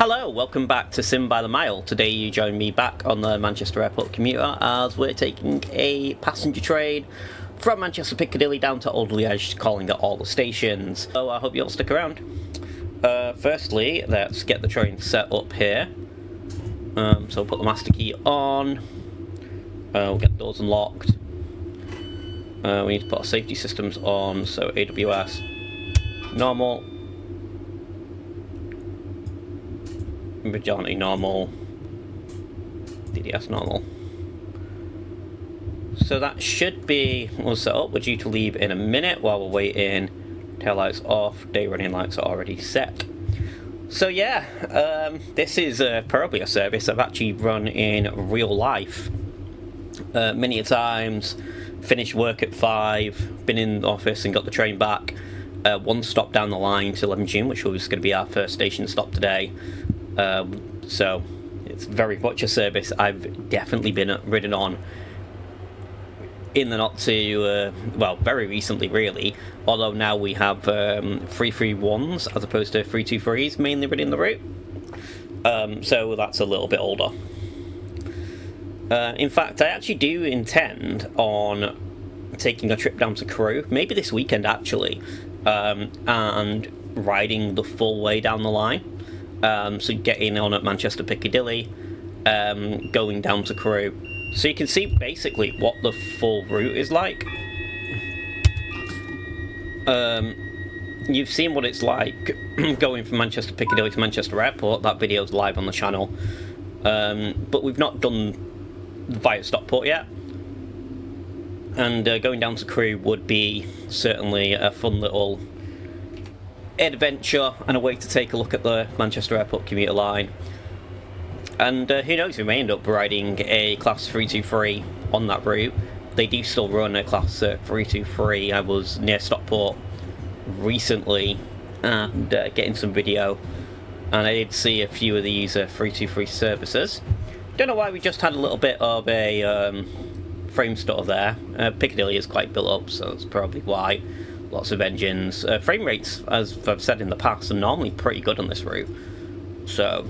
Hello, welcome back to Sim by the Mile. Today you join me back on the Manchester Airport Commuter as we're taking a passenger train from Manchester Piccadilly down to Alderley Edge, calling at all the stations. So I hope you'll stick around. Firstly, let's get the train set up here. So we'll put the master key on. We'll get the doors unlocked. We need to put our safety systems on, so AWS normal. Majority normal, DDS normal. So that should be all set up. We're due to leave in a minute while we're waiting. Tail lights off, day running lights are already set. So yeah, this is probably a service I've actually run in real life many times. Finished work at 5, been in the office and got the train back. One stop down the line to 11 June, which was going to be our first station stop today. So it's very much a service I've definitely been ridden on in the not too, well, very recently really, although now we have 331's as opposed to 323's mainly ridden the route, so that's a little bit older. In fact, I actually do intend on taking a trip down to Crewe, maybe this weekend actually, and riding the full way down the line. So getting on at Manchester Piccadilly, going down to Crewe. So you can see basically what the full route is like. You've seen what it's like going from Manchester Piccadilly to Manchester Airport. That video's live on the channel. But we've not done via Stockport yet. And going down to Crewe would be certainly a fun little adventure and a way to take a look at the Manchester Airport Commuter line. And who knows, we may end up riding a Class 323 on that route. They do still run a Class 323. I was near Stockport recently and getting some video, and I did see a few of these 323 services. Don't know why we just had a little bit of a frame stutter there. Piccadilly is quite built up, so that's probably why. Lots of engines. Frame rates, as I've said in the past, are normally pretty good on this route. So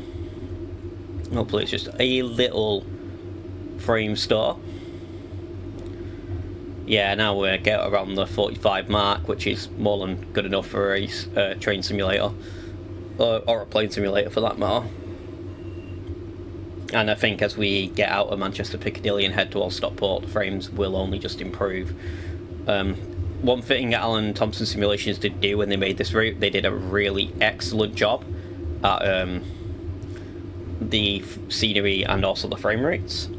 hopefully it's just a little frame stutter. Yeah, now we get around the 45 mark, which is more than good enough for a train simulator, or a plane simulator for that matter. And I think as we get out of Manchester Piccadilly and head towards Stockport, the frames will only just improve. One thing Alan Thompson Simulations did do when they made this route, they did a really excellent job at the scenery and also the frame rates.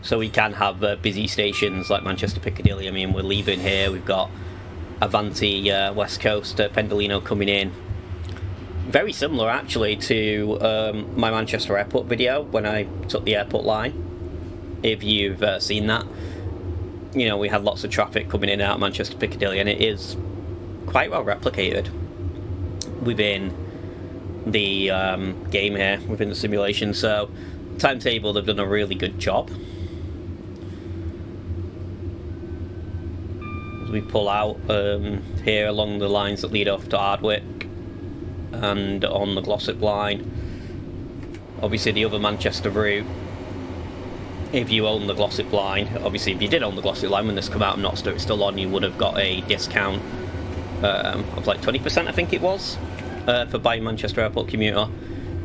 So we can have busy stations like Manchester Piccadilly. I mean, we're leaving here, we've got Avanti West Coast Pendolino coming in. Very similar actually to my Manchester Airport video when I took the airport line, if you've seen that. You know, we had lots of traffic coming in and out of Manchester Piccadilly, and it is quite well replicated within the game here, within the simulation. So, timetable, they've done a really good job. As we pull out here along the lines that lead off to Ardwick and on the Glossop line. Obviously, the other Manchester route, if you own the Glossop line, obviously if you did own the Glossop line when this came out and not still on, you would have got a discount of like 20%, I think it was, for buying Manchester Airport Commuter.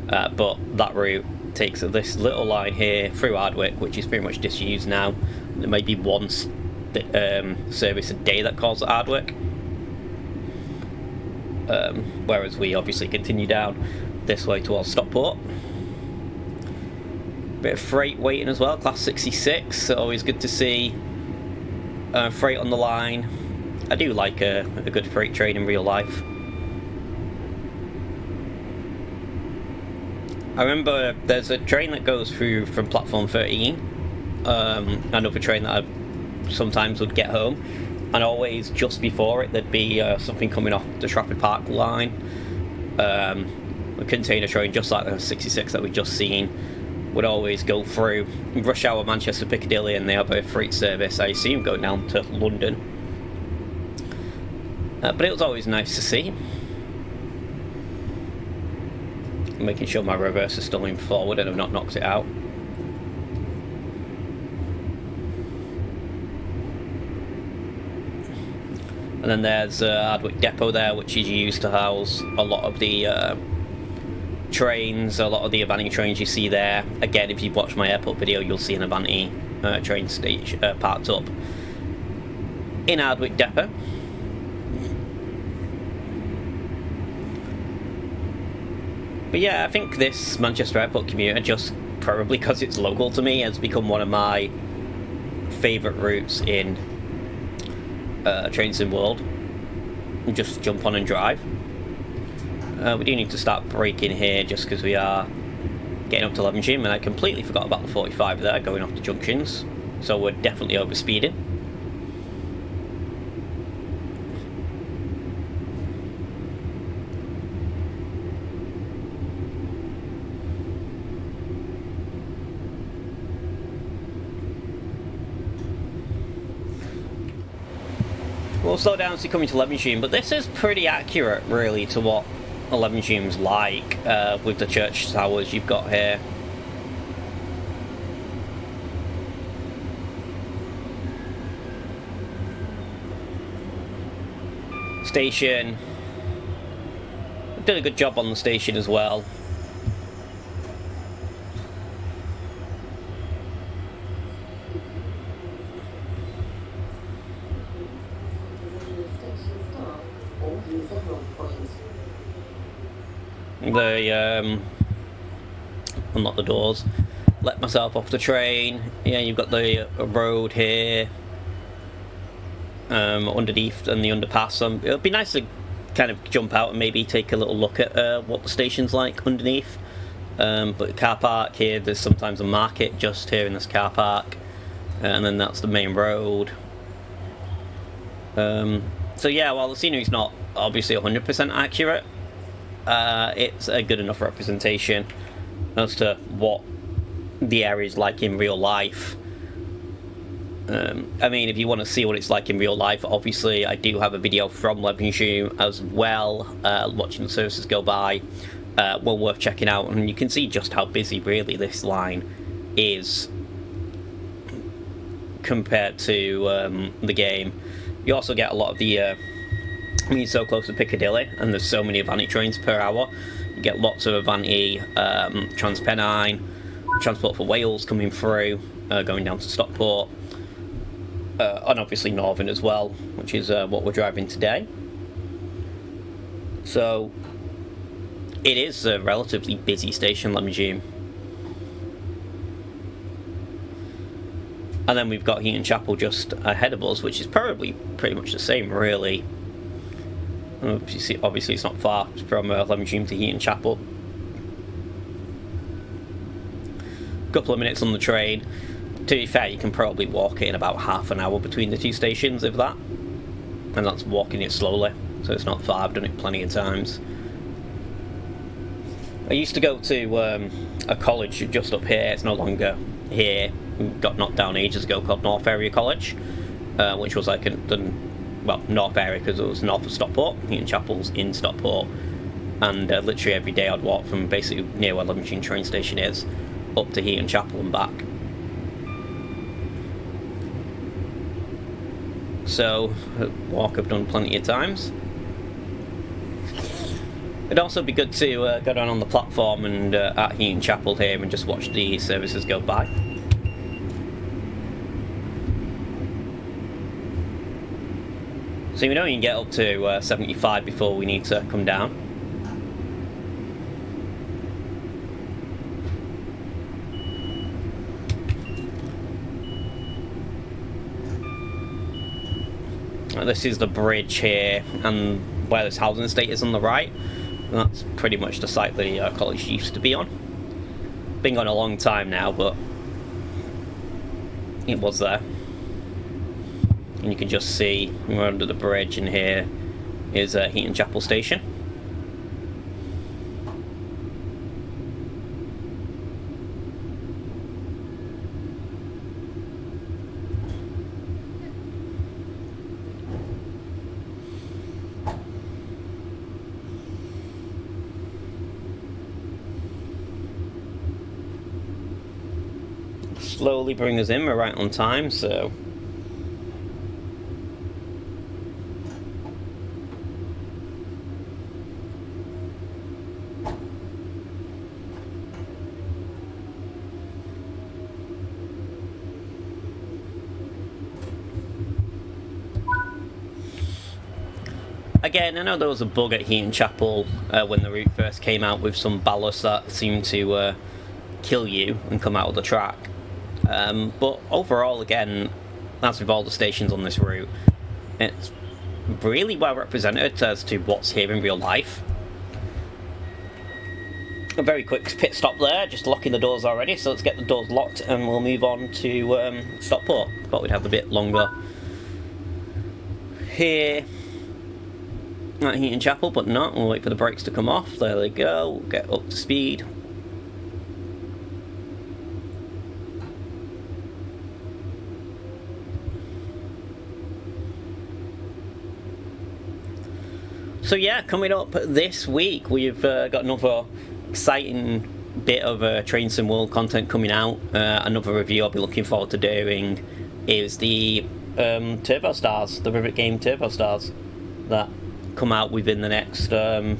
But that route takes this little line here through Ardwick, which is pretty much disused now. There may be one service a day that calls at Ardwick. Whereas we obviously continue down this way towards Stockport. Bit of freight waiting as well, Class 66, so always good to see freight on the line. I do like a good freight train in real life. I remember there's a train that goes through from platform 13, another train that I sometimes would get home, and always just before it there'd be something coming off the Trafford Park line. A container train just like the 66 that we've just seen would always go through rush hour Manchester Piccadilly, and they have a freight service, I assume, going down to London. But it was always nice to see. making sure my reverse is still moving forward and I've not knocked it out. And then there's Ardwick Depot there, which is used to house a lot of the trains, a lot of the Avanti trains you see there. Again, if you've watched my airport video, you'll see an Avanti train station parked up in Ardwick Depot. But yeah, I think this Manchester Airport Commuter, just probably because it's local to me, has become one of my favourite routes in trains in the world. Just jump on and drive. We do need to start braking here just because we are getting up to Levenshulme, and I completely forgot about the 45 there going off the junctions, so we're definitely over speeding. We'll slow down as we come into Levenshulme, but this is pretty accurate really to what Levenshulme's like, with the church towers you've got here. Station. Did a good job on the station as well. Unlock the doors, let myself off the train. Yeah, you've got the road here underneath and the underpass. It would be nice to kind of jump out and maybe take a little look at what the station's like underneath. But the car park here, there's sometimes a market just here in this car park, and then that's the main road. So yeah, while the scenery's not obviously 100% accurate, it's a good enough representation as to what the area is like in real life. I mean, if you want to see what it's like in real life, obviously I do have a video from Levenshulme as well, watching the services go by. Well worth checking out, and you can see just how busy really this line is compared to the game. You also get a lot of the I mean, it's so close to Piccadilly and there's so many Avanti trains per hour. You get lots of Avanti, Transpennine, Transport for Wales coming through, going down to Stockport, and obviously Northern as well, which is what we're driving today. So it is a relatively busy station, Levenshulme. And then we've got Heaton Chapel just ahead of us, which is probably pretty much the same, really. Obviously it's not far from Levenshulme to Heaton Chapel. A couple of minutes on the train. To be fair, you can probably walk it in about half an hour between the two stations, if that. And that's walking it slowly, so it's not far. I've done it plenty of times. I used to go to a college just up here. It's no longer here. It got knocked down ages ago, called North Area College, which was like North Area because it was north of Stockport. Heaton Chapel's in Stockport, and literally every day I'd walk from basically near where Levenshulme train station is up to Heaton Chapel and back. So walk I've done plenty of times. It'd also be good to go down on the platform and at Heaton Chapel here and just watch the services go by. So we know you can get up to 75 before we need to come down. This is the bridge here, and where this housing estate is on the right. And that's pretty much the site the college used to be on. Been gone a long time now, but it was there. And you can just see we're under the bridge, and here is Heaton Chapel Station. slowly bring us in. We're right on time, so... Again, I know there was a bug at Heaton Chapel when the route first came out with some ballast that seemed to kill you and come out of the track. But overall, again, as with all the stations on this route, it's really well represented as to what's here in real life. A very quick pit stop there, just locking the doors already, so let's get the doors locked and we'll move on to Stockport. Thought we'd have a bit longer here at Heaton Chapel, but not. We'll wait for the brakes to come off. There they go. Get up to speed. So yeah, coming up this week, we've got another exciting bit of Train Sim World content coming out. Another review I'll be looking forward to doing is the Turbo Stars, the Rivet game Turbo Stars, that come out within the next I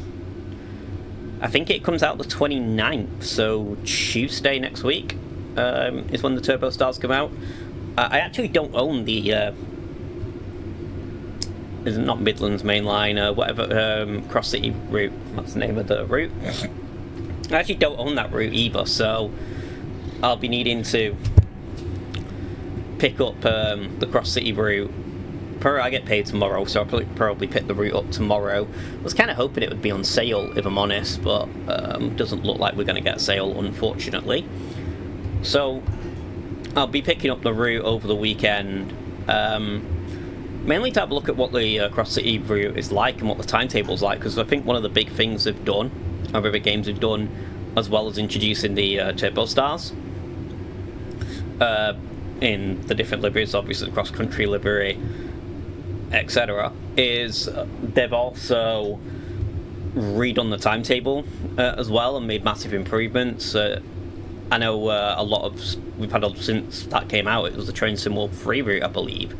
think it comes out the 29th, so Tuesday next week is when the Turbo Stars come out. I actually don't own the is it not Midlands Main Line, whatever, Cross City route, that's the name of the route. I actually don't own that route either, so I'll be needing to pick up the Cross City route. I get paid tomorrow, so I'll probably pick the route up tomorrow. I was kind of hoping it would be on sale, if I'm honest, but doesn't look like we're going to get a sale, unfortunately. So I'll be picking up the route over the weekend, mainly to have a look at what the Cross City route is like and what the timetable's like, because I think one of the big things they've done, or Rivet Games have done, as well as introducing the Turbo Stars in the different liveries, obviously the cross-country livery, etc., is they've also redone the timetable as well and made massive improvements. I know we've had since that came out, it was the Train Sim World 3 route, I believe.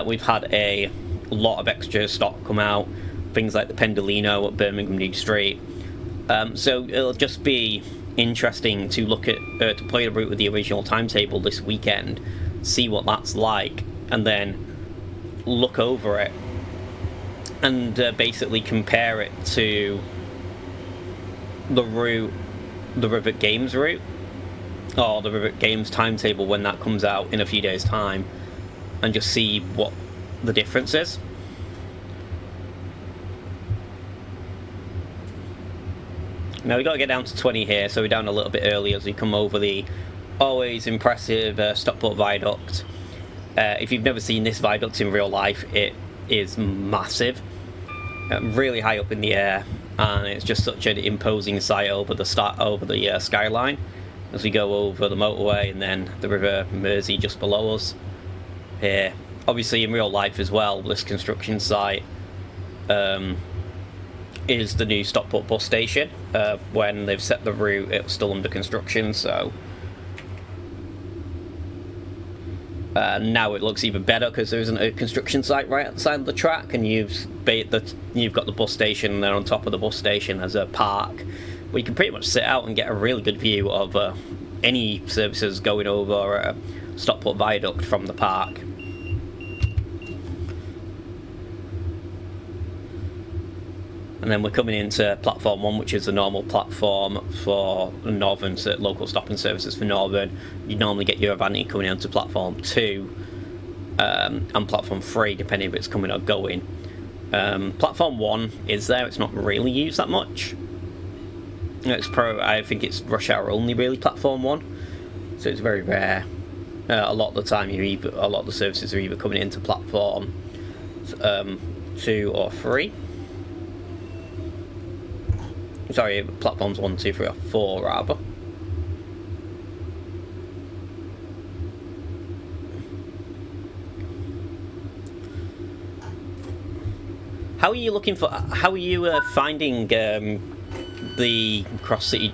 We've had a lot of extra stock come out, things like the Pendolino at Birmingham New Street. So it'll just be interesting to look at to play the route with the original timetable this weekend, see what that's like, and then look over it and basically compare it to the route, the Rivet Games route, or the Rivet Games timetable when that comes out in a few days' time, and just see what the difference is. Now we got to get down to 20 here, so we're down a little bit early as we come over the always impressive Stockport Viaduct. If you've never seen this viaduct in real life, it is massive, really high up in the air, and it's just such an imposing sight over the skyline as we go over the motorway and then the River Mersey just below us here. Obviously in real life as well, this construction site is the new Stockport bus station. When they've set the route, it was still under construction, so now it looks even better because there isn't a construction site right outside of the track, and you've got the bus station, and then on top of the bus station there's a park where you can pretty much sit out and get a really good view of any services going over Stockport Viaduct from the park. And then we're coming into platform 1, which is the normal platform for Northern, local stopping services for Northern. You normally get your Avanti coming onto platform 2 and platform 3, depending if it's coming or going. Platform 1 is there, it's not really used that much. I think it's rush hour only, really, platform 1. So it's very rare. A lot of the time, a lot of the services are either coming into platform 2 or 3. Sorry, platforms 1, 2, 3, or 4 rather. How are you finding the cross-city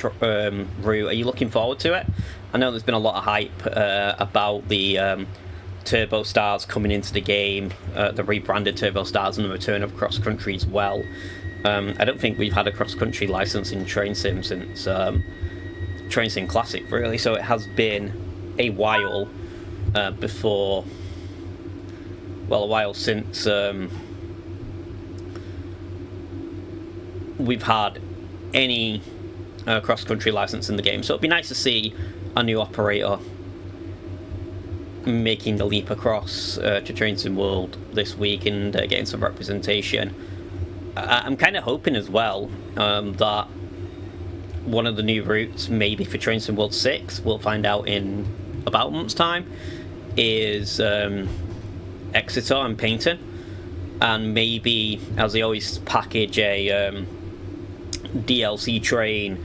route? Are you looking forward to it? I know there's been a lot of hype about the Turbo Stars coming into the game, the rebranded Turbo Stars, and the return of cross-country as well. I don't think we've had a cross-country license in Train Sim since Train Sim Classic, really, so it has been a while since we've had any cross-country license in the game. So it'd be nice to see a new operator making the leap across to Train Sim World this week and getting some representation. I'm kind of hoping as well that one of the new routes, maybe for Train Sim World 6, we'll find out in about a month's time, is Exeter and Paignton. And maybe, as they always package a DLC train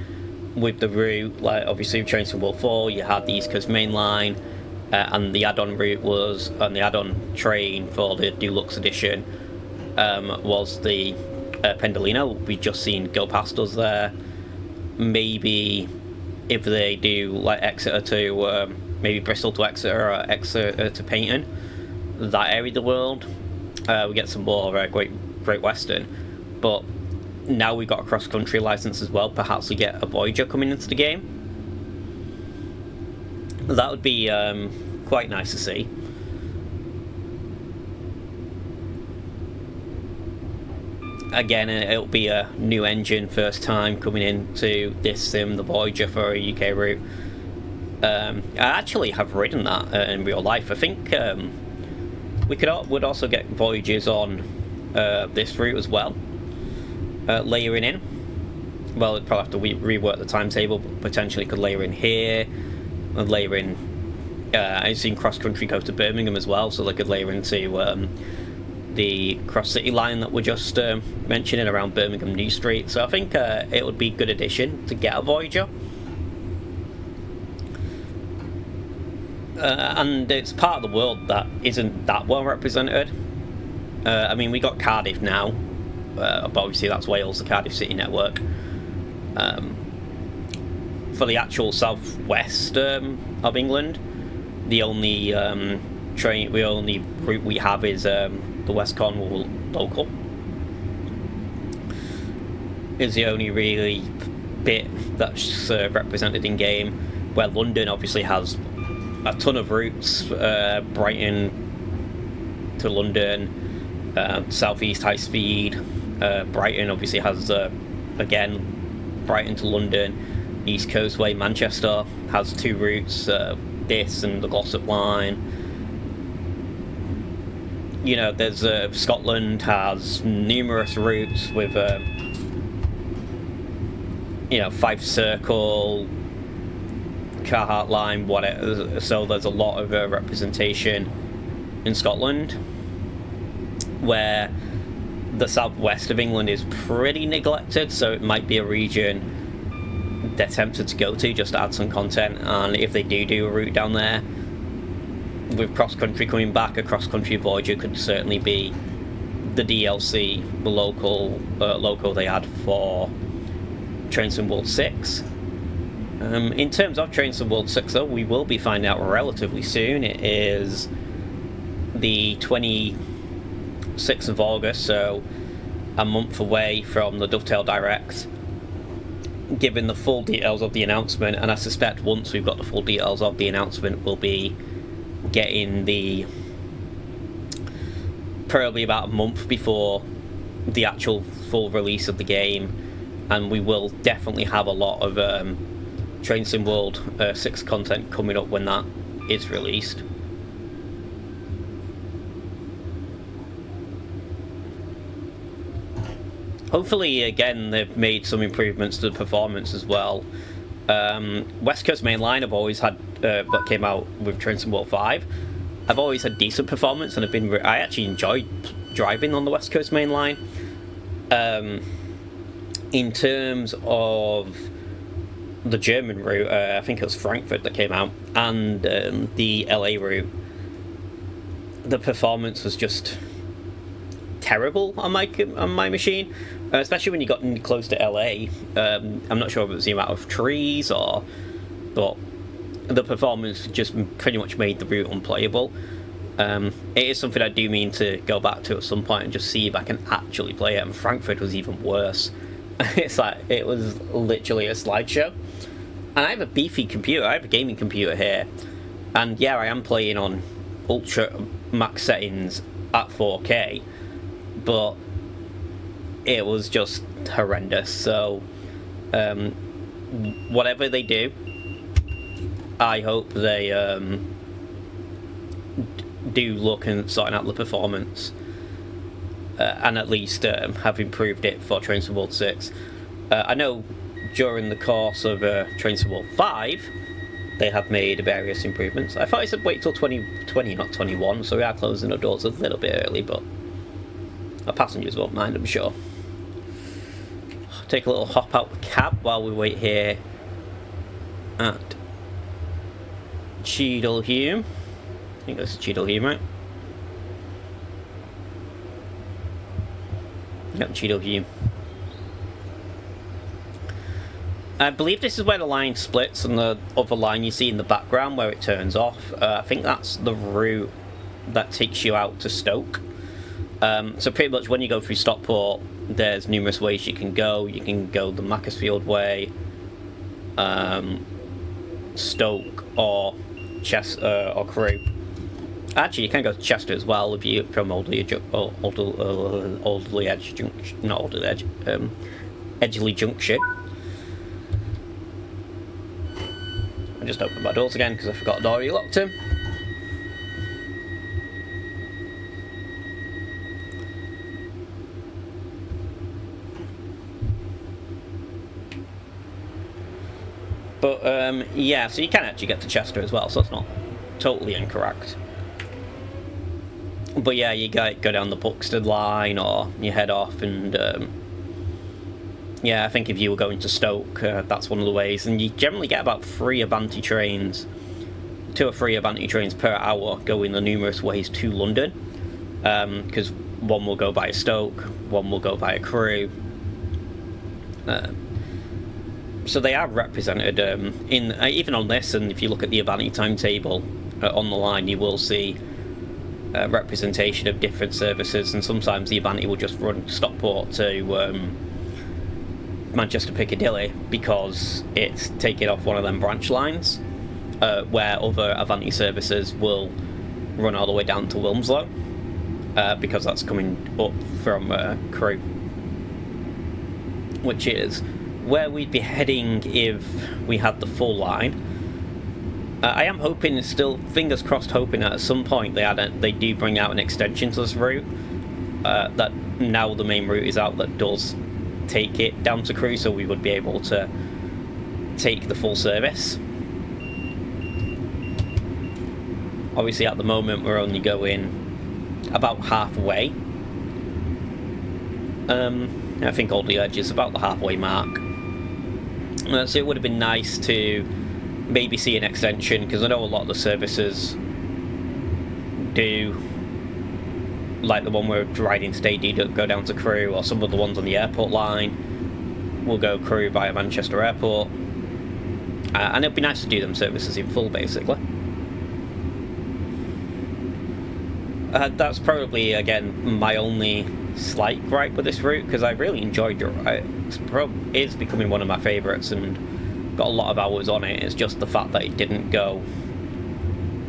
with the route, like obviously with Train Sim World 4, you had the East Coast Main Line, and the add-on route was, and the add-on train for the Deluxe Edition was the Pendolino. We've just seen go past us there. Maybe if they do like Exeter to maybe Bristol to Exeter or Exeter to Paignton, that area of the world, we get some more Great Western. But now we've got a cross-country license as well. Perhaps we get a Voyager coming into the game. That would be quite nice to see. Again, it'll be a new engine, first time coming into this sim, the Voyager for a UK route. I actually have ridden that in real life. I think would also get Voyagers on this route as well, layering in. Well, it'd probably have to rework the timetable, but potentially could layer in here and layer in. I've seen cross country go to Birmingham as well, so they could layer into the cross-city line that we're just mentioning around Birmingham New Street. So I think it would be a good addition to get a Voyager. And it's part of the world that isn't that well represented. I mean, we got Cardiff now, but obviously that's Wales, the Cardiff City network. For the actual southwest of England, the only route we have is the West Cornwall local. Is the only really bit that's represented in game, where London obviously has a ton of routes, Brighton to London, Southeast High Speed, Brighton obviously has again Brighton to London, East Coast Way, Manchester has two routes, this and the Glossop Line. You know, there's Scotland has numerous routes with Fife Circle, Carhart Line, whatever. So there's a lot of representation in Scotland, where the southwest of England is pretty neglected. So it might be a region they're tempted to go to just to add some content. And if they do a route down there, with cross-country coming back, a cross-country Voyager could certainly be the DLC, the local they had for Train Sim World 6. In terms of Train Sim World 6, though, we will be finding out relatively soon. It is the 26th of August, so a month away from the Dovetail Direct, given the full details of the announcement. And I suspect once we've got the full details of the announcement, we'll be getting the probably about a month before the actual full release of the game, and we will definitely have a lot of Train Sim World 6 content coming up when that is released. Hopefully, again, they've made some improvements to the performance as well. West Coast Main Line have always had, what came out with Train Sim World 5, I've always had decent performance, and I actually enjoyed driving on the West Coast Main Line. In terms of the German route, I think it was Frankfurt that came out, and the LA route, the performance was just terrible on my machine, especially when you got close to LA. I'm not sure if it was the amount of trees but the performance just pretty much made the route unplayable. It is something I do mean to go back to at some point and just see if I can actually play it. And Frankfurt was even worse. It's like it was literally a slideshow. And I have a beefy computer. I have a gaming computer here, and yeah, I am playing on ultra max settings at 4K, but it was just horrendous. So whatever they do, I hope they do look and sorting out the performance, and at least have improved it for Trains to World 6. I know during the course of Trains to World 5 they have made various improvements. I thought I said wait till 2020, not 21, so we are closing the doors a little bit early, but our passengers won't mind, I'm sure. Take a little hop out the cab while we wait here at Cheadlehume. I think that's Cheadlehume, right? Yep, Cheadlehume. I believe this is where the line splits, and the other line you see in the background where it turns off. I think that's the route that takes you out to Stoke. So pretty much when you go through Stockport, there's numerous ways you can go. You can go the Macclesfield way, Stoke, or Crewe. Actually, you can go to Chester as well if you from Alderley Edge Junction, not Alderley Edge, Edgeley Junction. I just opened my doors again because I forgot I'd already locked them. But yeah, so you can actually get to Chester as well, so it's not totally incorrect. But yeah, you go down the Buxton line, or you head off, and yeah, I think if you were going to Stoke, that's one of the ways. And you generally get about 2 or 3 Avanti trains per hour going the numerous ways to London, because one will go via Stoke, one will go via Crewe. So they are represented in even on this, and if you look at the Avanti timetable on the line, you will see representation of different services, and sometimes the Avanti will just run Stockport to Manchester Piccadilly because it's taking off one of them branch lines, where other Avanti services will run all the way down to Wilmslow, because that's coming up from Crewe, which is where we'd be heading if we had the full line. I am hoping, still fingers crossed, hoping that at some point they do bring out an extension to this route, that now the main route is out, that does take it down to Crewe, so we would be able to take the full service. Obviously at the moment we're only going about halfway. I think Alderley Edge is about the halfway mark. So it would have been nice to maybe see an extension, because I know a lot of the services do, like the one we're riding today, do go down to Crewe, or some of the ones on the airport line will go Crewe via Manchester Airport, and it'd be nice to do them services in full, basically. That's probably, again, my only slight gripe with this route, because I really enjoyed it. It's becoming one of my favourites and got a lot of hours on it. It's just the fact that it didn't go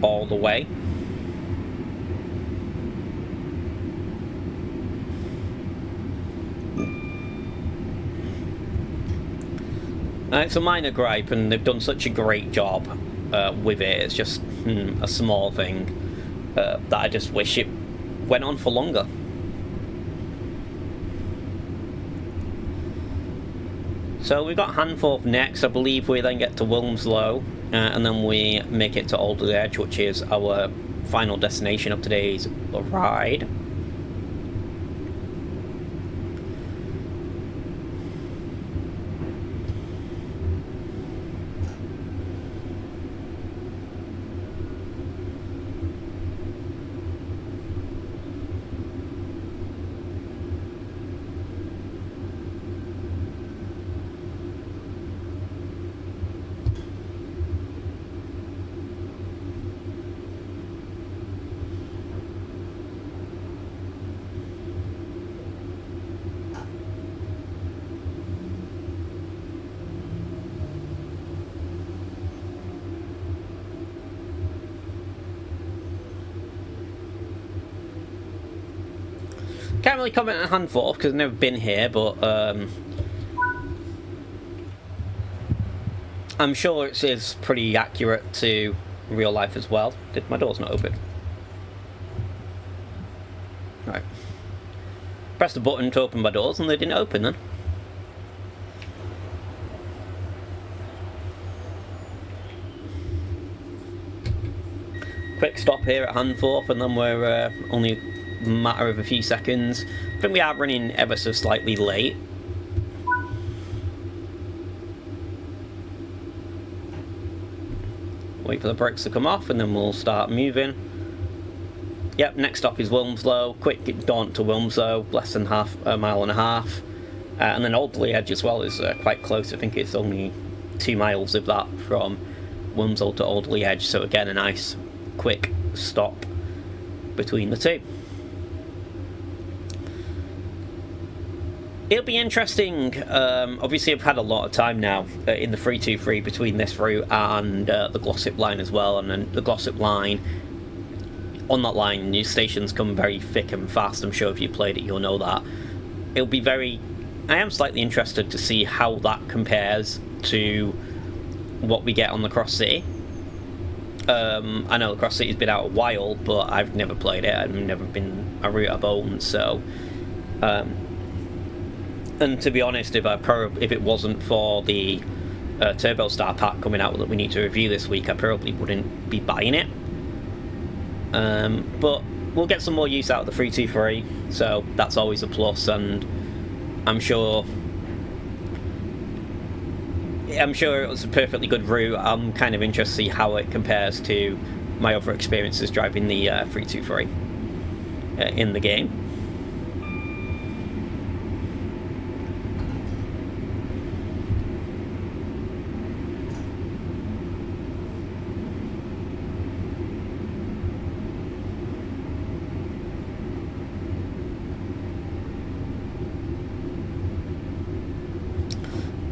all the way. It's a minor gripe, and they've done such a great job with it. It's just a small thing that I just wish it went on for longer. So we've got Handforth next. I believe we then get to Wilmslow, and then we make it to Alderley Edge, which is our final destination of today's ride. Can't really comment on Handforth because I've never been here, but I'm sure it is pretty accurate to real life as well. Did my door's not open? Right. Pressed the button to open my doors and they didn't open then. Quick stop here at Handforth and then we're only a matter of a few seconds. I think we are running ever so slightly late. Wait for the brakes to come off and then we'll start moving. Yep, next stop is Wilmslow. Quick daunt to Wilmslow, less than a mile and a half. And then Alderley Edge as well is quite close. I think it's only 2 miles of that from Wilmslow to Alderley Edge. So again, a nice quick stop between the two. It'll be interesting. Obviously, I've had a lot of time now in the 323 between this route and the Glossop line as well. And then the Glossop line, on that line, new stations come very thick and fast. I'm sure if you played it, you'll know that. It'll be very... I am slightly interested to see how that compares to what we get on the Cross City. I know the Cross City's been out a while, but I've never played it. I've never been a route I've owned, so... and to be honest, if it wasn't for the Turbo Star pack coming out that we need to review this week, I probably wouldn't be buying it. But we'll get some more use out of the 323, so that's always a plus, and I'm sure it was a perfectly good route. I'm kind of interested to see how it compares to my other experiences driving the 323 in the game.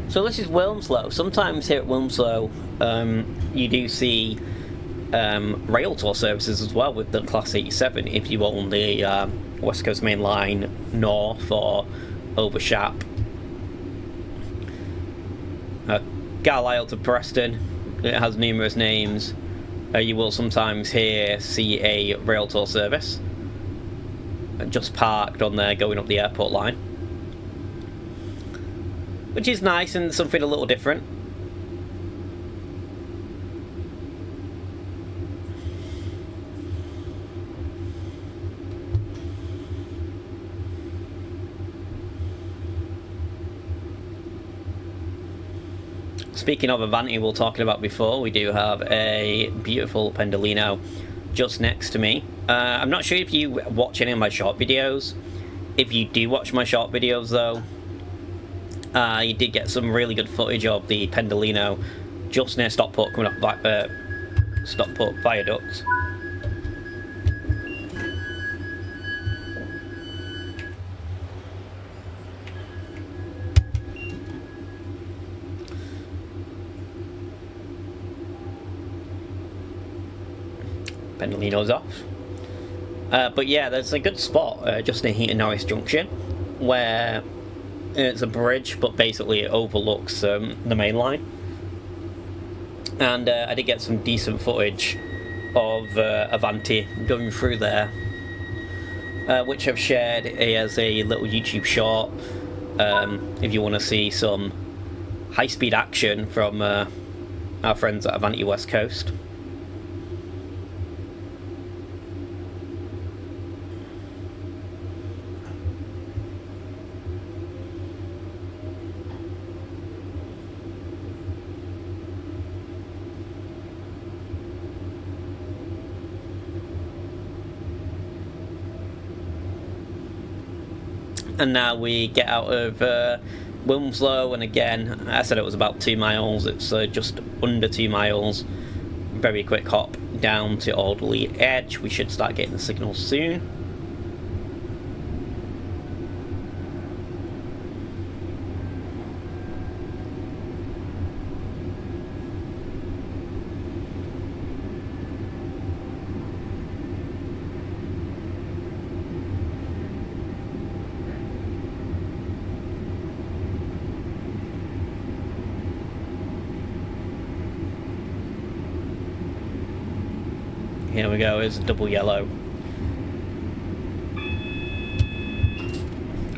So this is Wilmslow. Sometimes here at Wilmslow, you do see rail tour services as well with the Class 87 if you own the West Coast Main Line north or over Shap. Gatley to Preston, it has numerous names. You will sometimes see a rail tour service just parked on there going up the airport line, which is nice and something a little different. Speaking of Avanti, we were talking about before, we do have a beautiful Pendolino just next to me. I'm not sure if you watch any of my short videos. If you do watch my short videos though, you did get some really good footage of the Pendolino just near Stockport coming off Stockport Viaduct. Pendolino's off. But yeah, there's a good spot just near Heaton Norris Junction where it's a bridge, but basically it overlooks the main line. And I did get some decent footage of Avanti going through there, which I've shared as a little YouTube short. If you want to see some high-speed action from our friends at Avanti West Coast. And now we get out of Wilmslow, and again, I said it was about 2 miles, it's just under 2 miles. Very quick hop down to Alderley Edge. We should start getting the signals soon. Here we go, it's double yellow.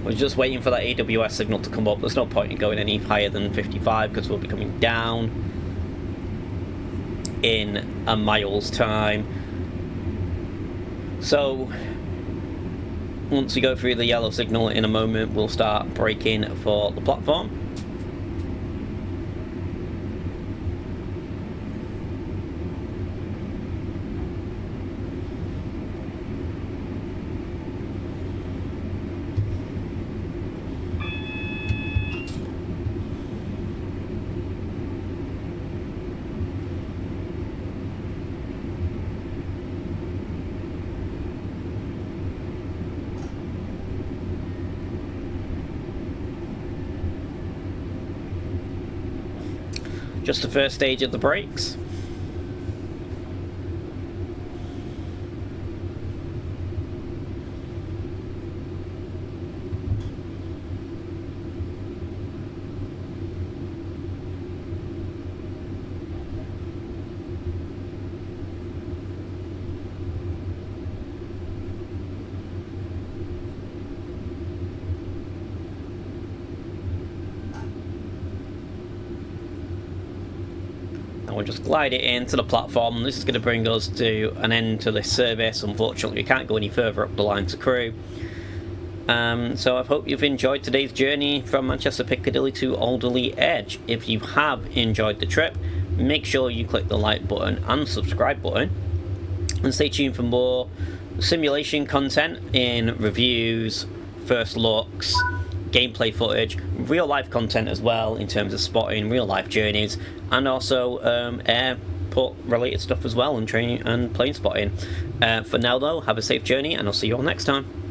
We're just waiting for that AWS signal to come up. There's no point in going any higher than 55 because we'll be coming down in a mile's time. So once we go through the yellow signal in a moment, we'll start braking for the platform. Just the first stage of the brakes. We'll just glide it into the platform. This is going to bring us to an end to this service. Unfortunately, we can't go any further up the line to Crewe. So I hope you've enjoyed today's journey from Manchester Piccadilly to Alderley Edge. If you have enjoyed the trip, make sure you click the like button and subscribe button, and stay tuned for more simulation content in reviews, first looks, gameplay footage, real life content as well in terms of spotting, real life journeys, and also airport related stuff as well, and training and plane spotting. For now though, have a safe journey, and I'll see you all next time.